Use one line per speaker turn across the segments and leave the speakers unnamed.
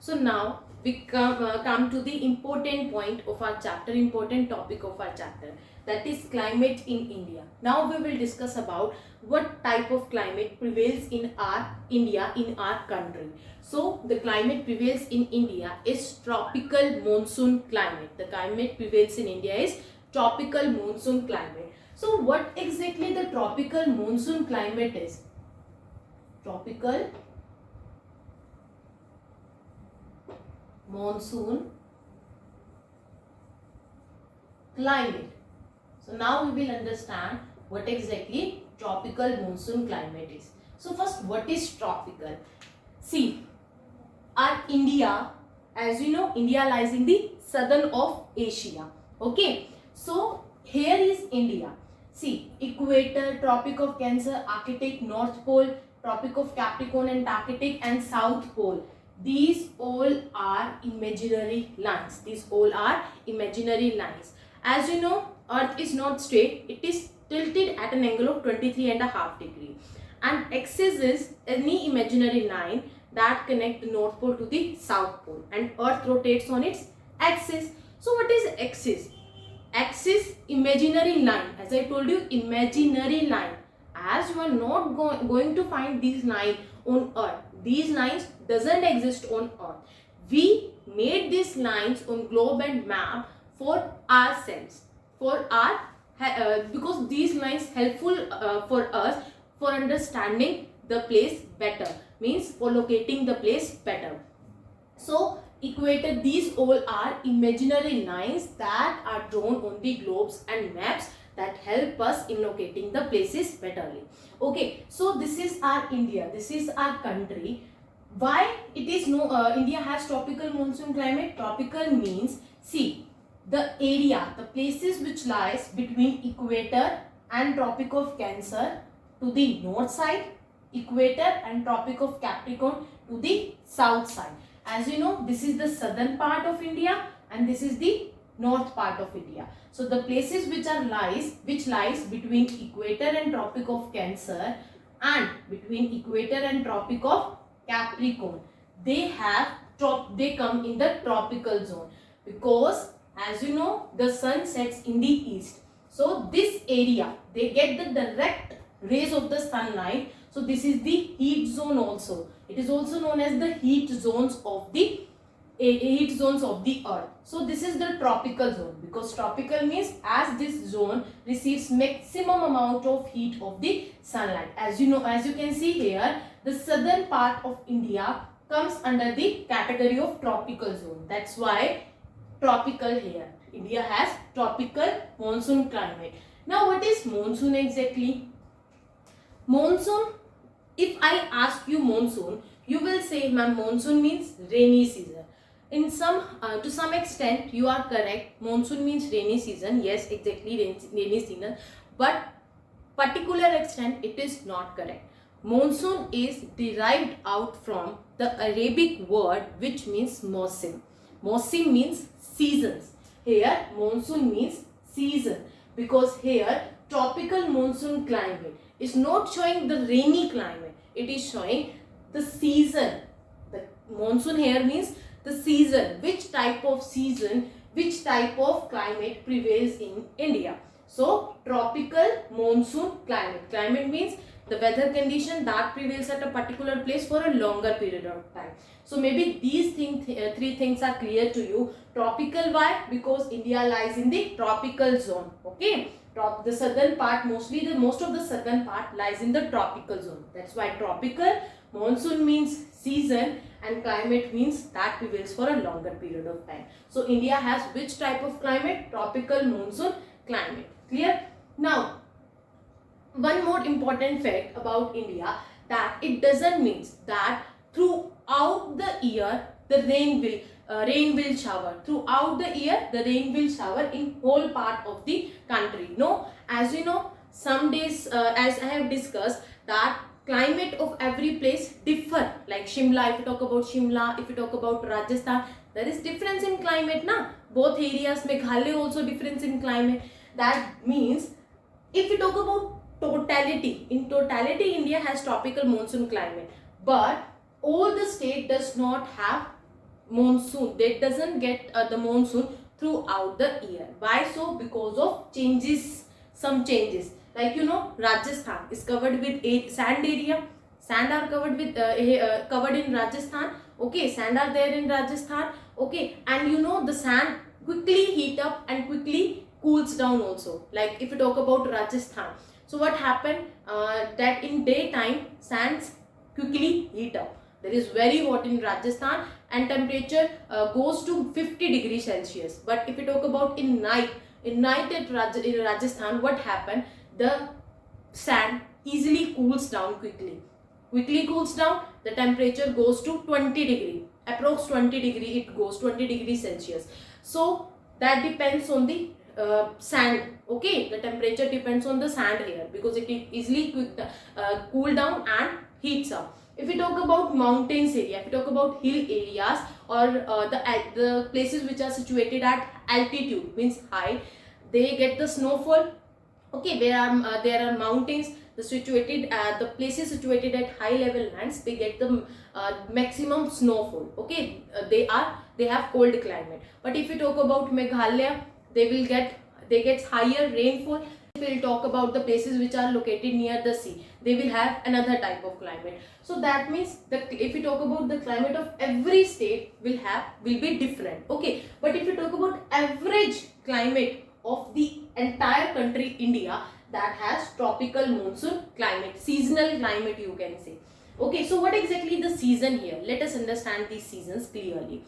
So now we come to the important point of our chapter, important topic of our chapter, that is climate in India. Now we will discuss about what type of climate prevails in our India, in our country. So the climate prevails in India is tropical monsoon climate. The climate prevails in India is tropical monsoon climate. So what exactly the tropical monsoon climate is? Tropical monsoon climate. So now we will understand what exactly tropical monsoon climate is. So first, what is tropical? See, our India, as you know, India lies in the southern of Asia. Okay, so here is India. See, equator, tropic of Cancer, Arctic, North Pole, tropic of Capricorn, Antarctic, and South Pole. These all are imaginary lines. These all are imaginary lines. As you know, Earth is not straight. It is tilted at an angle of 23.5 degrees. And axis is any imaginary line that connect the North Pole to the South Pole. And Earth rotates on its axis. So what is axis? Axis, imaginary line. As I told you, imaginary line. As you are not going to find these lines on Earth. These lines doesn't exist on Earth. We made these lines on globe and map for ourselves, for our because these lines helpful for us for understanding the place better, means for locating the place better. So equator, these all are imaginary lines that are drawn on the globes and maps that help us in locating the places betterly. Okay, so this is our India, this is our country. Why it is India has tropical monsoon climate? Tropical means, see, the area, the places which lies between equator and tropic of Cancer to the north side, equator and tropic of Capricorn to the south side. As you know, this is the southern part of India and this is the north part of India. So the places which lies between equator and tropic of Cancer and between equator and tropic of Capricorn, they come in the tropical zone, because as you know, the sun sets in the east. So this area, they get the direct rays of the sunlight. So this is the heat zone also. It is also known as the heat zones of the earth. So this is the tropical zone, because tropical means as this zone receives maximum amount of heat of the sunlight. As you know, as you can see here, the southern part of India comes under the category of tropical zone. That's why tropical here. India has tropical monsoon climate. Now what is monsoon exactly? Monsoon, if I ask you monsoon, you will say, ma'am, monsoon means rainy season. To some extent you are correct. Monsoon means rainy season. Yes, exactly, rainy season. But particular extent it is not correct. Monsoon is derived out from the Arabic word which means Mosim. Mosim means seasons. Here monsoon means season, because here tropical monsoon climate is not showing the rainy climate. It is showing the season. The monsoon here means the season. Which type of season, which type of climate prevails in India. So tropical monsoon climate. Climate means the weather condition that prevails at a particular place for a longer period of time. So maybe these three things are clear to you. Tropical, why? Because India lies in the tropical zone. Okay, the southern part, most of the southern part lies in the tropical zone. That's why tropical. Monsoon means season and climate means that prevails for a longer period of time. So India has which type of climate? Tropical monsoon climate. Clear? Now, one more important fact about India, that it doesn't mean that throughout the year the rain will shower. Throughout the year the rain will shower in whole part of the country. No, as you know, some days as I have discussed, that climate of every place differ. Like Shimla, if you talk about Shimla, if you talk about Rajasthan, there is difference in climate na. Both areas, Meghalaya also difference in climate. That means if you talk about totality, in totality India has tropical monsoon climate, but all the state does not have monsoon. They doesn't get the monsoon throughout the year. Why so? Because of changes, some changes. Like Rajasthan is covered with a sand area. Sand are covered with covered in Rajasthan. Okay, sand are there in Rajasthan. Okay, and the sand quickly heat up and quickly cools down also. Like if you talk about Rajasthan, so what happened, that in daytime sands quickly heat up. There is very hot in Rajasthan and temperature goes to 50 degrees Celsius. But if you talk about in night in Rajasthan, what happened, the sand easily cools down quickly cools down. The temperature goes to 20 degree, approx 20 degree, it goes 20 degrees Celsius. So that depends on the sand. Okay, the temperature depends on the sand here, because it easily cool down and heats up. If we talk about mountains area, if we talk about hill areas, or the places which are situated at altitude, means high, they get the snowfall. Okay, there are mountains, the places situated at high level lands, they get the maximum snowfall. Okay, they have cold climate. But if you talk about Meghalaya, they get higher rainfall. If we'll talk about the places which are located near the sea, they will have another type of climate. So that means if we talk about the climate of every state will be different. Okay, but if you talk about average climate of the entire country India, that has tropical monsoon climate, seasonal climate you can say. Okay, so what exactly the season here? Let us understand these seasons clearly.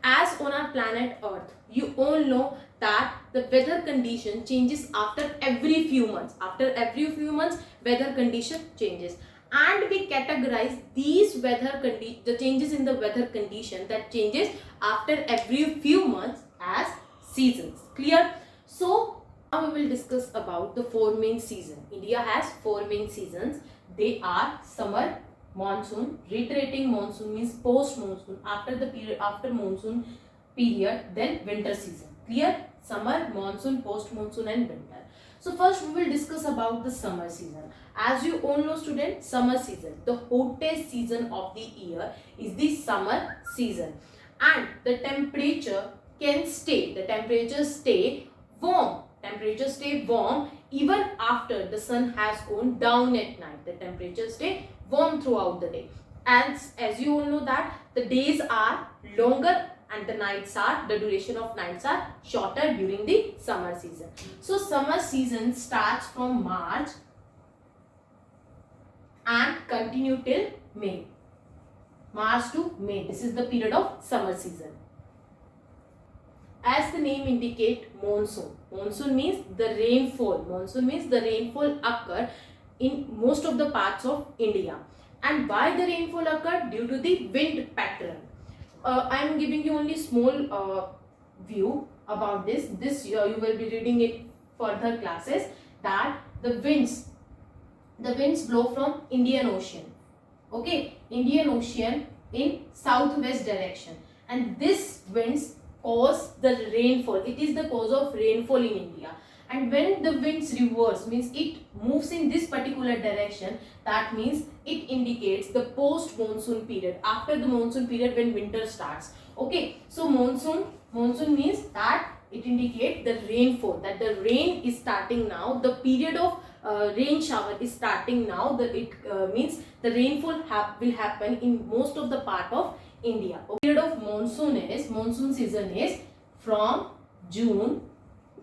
As on our planet Earth, you all know that the weather condition changes after every few months. After every few months, weather condition changes. And we categorize these the changes in the weather condition that changes after every few months as seasons. Clear? So now we will discuss about the four main seasons. India has four main seasons. They are summer, monsoon, retreating monsoon means post monsoon, after monsoon period, then winter season. Clear? Summer, monsoon, post monsoon and winter. So first we will discuss about the summer season. As you all know students, summer season, the hottest season of the year is the summer season, and the temperature stay warm. Temperature stay warm even after the sun has gone down at night. The temperature stay warm throughout the day. And as you all know that the days are longer and the duration of nights are shorter during the summer season. So summer season starts from March and continue till May. March to May. This is the period of summer season. As the name indicate, monsoon. Monsoon means the rainfall. Monsoon means the rainfall occur in most of the parts of India. And why the rainfall occur? Due to the wind pattern. I am giving you only small view about this. You will be reading it further classes, that the winds blow from Indian Ocean. Okay, Indian Ocean in southwest direction, and this winds cause the rainfall. It is the cause of rainfall in India. And when the winds reverse, means it moves in this particular direction, that means it indicates the post monsoon period, after the monsoon period when winter starts. Okay, so monsoon means that it indicates the rainfall, that the rain is starting now, the period of rain shower is starting now. It means the rainfall will happen in most of the part of India. Period of monsoon season is from June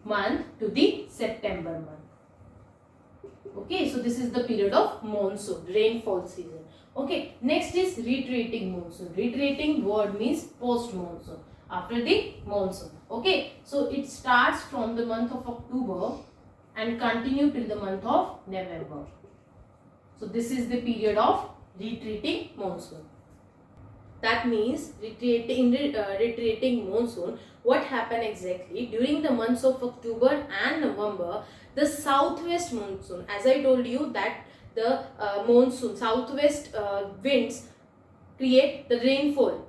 month to the September month. Okay, so this is the period of monsoon, rainfall season. Okay, next is retreating monsoon. Retreating word means post monsoon, after the monsoon. Okay, so it starts from the month of October and continue till the month of November. So this is the period of retreating monsoon. That means retreating monsoon, what happened exactly during the months of October and November, the southwest monsoon, as I told you that the southwest winds create the rainfall,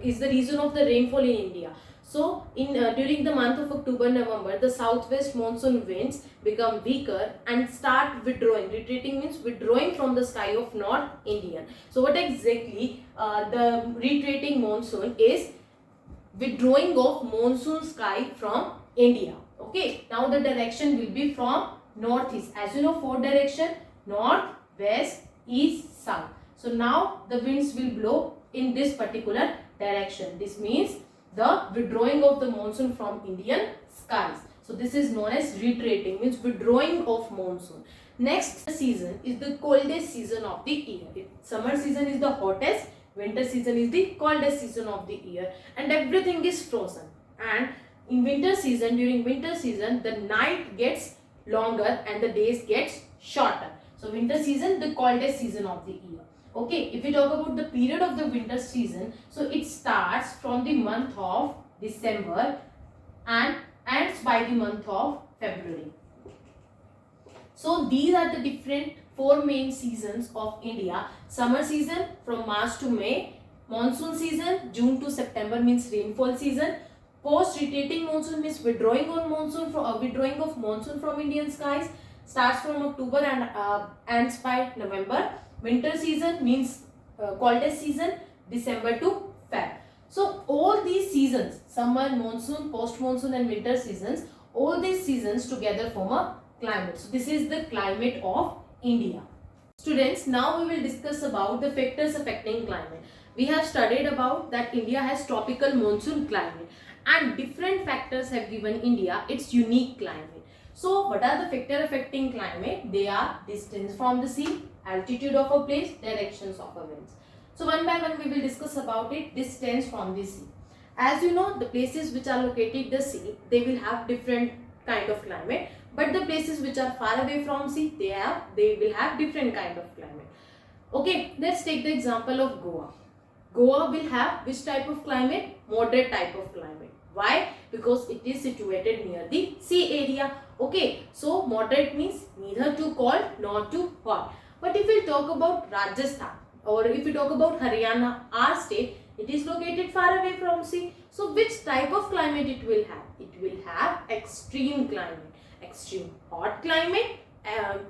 is the reason of the rainfall in India. So during the month of October, November, the southwest monsoon winds become weaker and start withdrawing. Retreating means withdrawing from the sky of North Indian. So what exactly the retreating monsoon is? withdrawing of monsoon sky from India. Okay, now the direction will be from northeast. As you know, 4 direction: north, west, east, south. So now the winds will blow in this particular direction. This means the withdrawing of the monsoon from Indian skies. So this is known as retreating, means withdrawing of monsoon. Next season is the coldest season of the year. Summer season is the hottest, winter season is the coldest season of the year, and everything is frozen. And in winter season, during winter season, the night gets longer and the days gets shorter. So winter season, the coldest season of the year. Okay, if we talk about the period of the winter season, so it starts from the month of December and ends by the month of February. So these are the different 4 main seasons of India. Summer season from March to May, monsoon season June to September means rainfall season, post retreating monsoon means withdrawing of monsoon from Indian skies, starts from October and ends by November. Winter season means coldest season, December to Feb. So all these seasons, summer, monsoon, post monsoon and winter seasons, all these seasons together form a climate. So this is the climate of India. Students, now we will discuss about the factors affecting climate. We have studied about that India has tropical monsoon climate, and different factors have given India its unique climate. So what are the factors affecting climate? They are distance from the sea, altitude of a place, directions of a winds. So one by one we will discuss about it. Distance from the sea. As you know, the places which are located the sea, they will have different kind of climate, but the places which are far away from sea, they will have different kind of climate. Okay, let's take the example of Goa. Goa will have which type of climate? Moderate type of climate. Why? Because it is situated near the sea area. Okay, so moderate means neither too cold nor too hot. But if we talk about Rajasthan or if we talk about Haryana, our state, it is located far away from sea. So which type of climate it will have? It will have extreme climate, extreme hot climate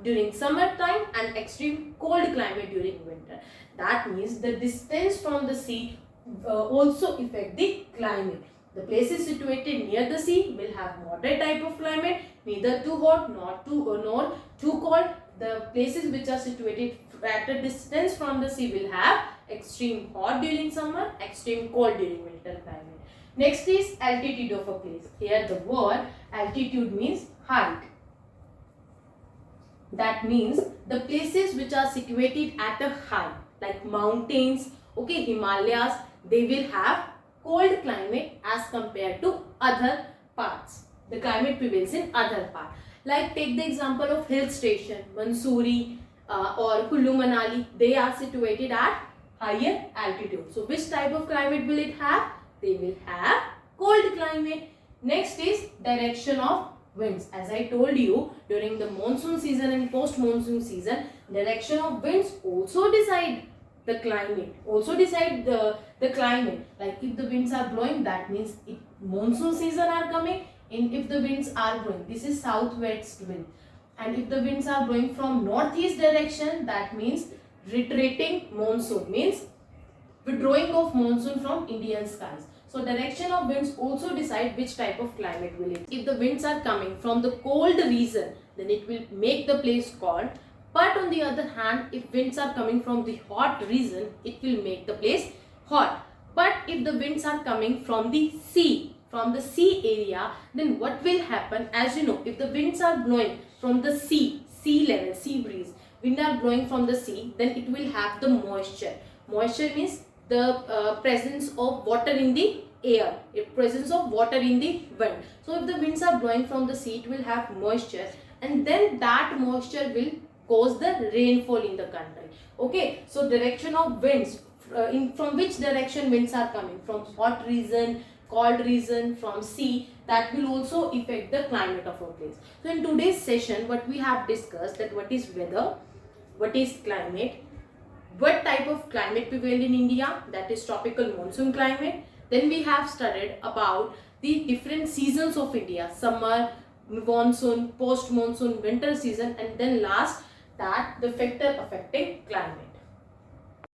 during summer time and extreme cold climate during winter. That means the distance from the sea also affect the climate. The places situated near the sea will have moderate type of climate, neither too hot nor too cold. The places which are situated at a distance from the sea will have extreme hot during summer, extreme cold during winter climate. Next is altitude of a place. Here the word altitude means height. That means the places which are situated at a height, like mountains, okay, Himalayas, they will have cold climate as compared to other parts. The climate prevails in other parts. Like take the example of hill station, Mansoori or Kullu Manali. They are situated at higher altitude. So which type of climate will it have? They will have cold climate. Next is direction of winds. As I told you, during the monsoon season and post monsoon season, direction of winds also decide the climate, the climate. Like if the winds are blowing, that means monsoon season are coming. And if the winds are blowing, this is southwest wind. And if the winds are blowing from northeast direction, that means retreating monsoon, means withdrawing of monsoon from Indian skies. So direction of winds also decide which type of climate will it. If the winds are coming from the cold region, then it will make the place cold. But on the other hand, if winds are coming from the hot region, it will make the place hot. But if the winds are coming from the sea area, then what will happen? As you know, if the winds are blowing from the sea level, sea breeze, wind are blowing from the sea, then it will have the moisture. Moisture means the presence of water in the air, presence of water in the wind. So if the winds are blowing from the sea, it will have moisture, and then that moisture will cause the rainfall in the country. Okay, so direction of winds, from which direction winds are coming, from hot region, cold region, from sea, that will also affect the climate of a place. So in today's session, what we have discussed, that what is weather, what is climate, what type of climate prevail in India, that is tropical monsoon climate. Then we have studied about the different seasons of India, summer, monsoon, post monsoon, winter season, and then last, that the factor affecting climate.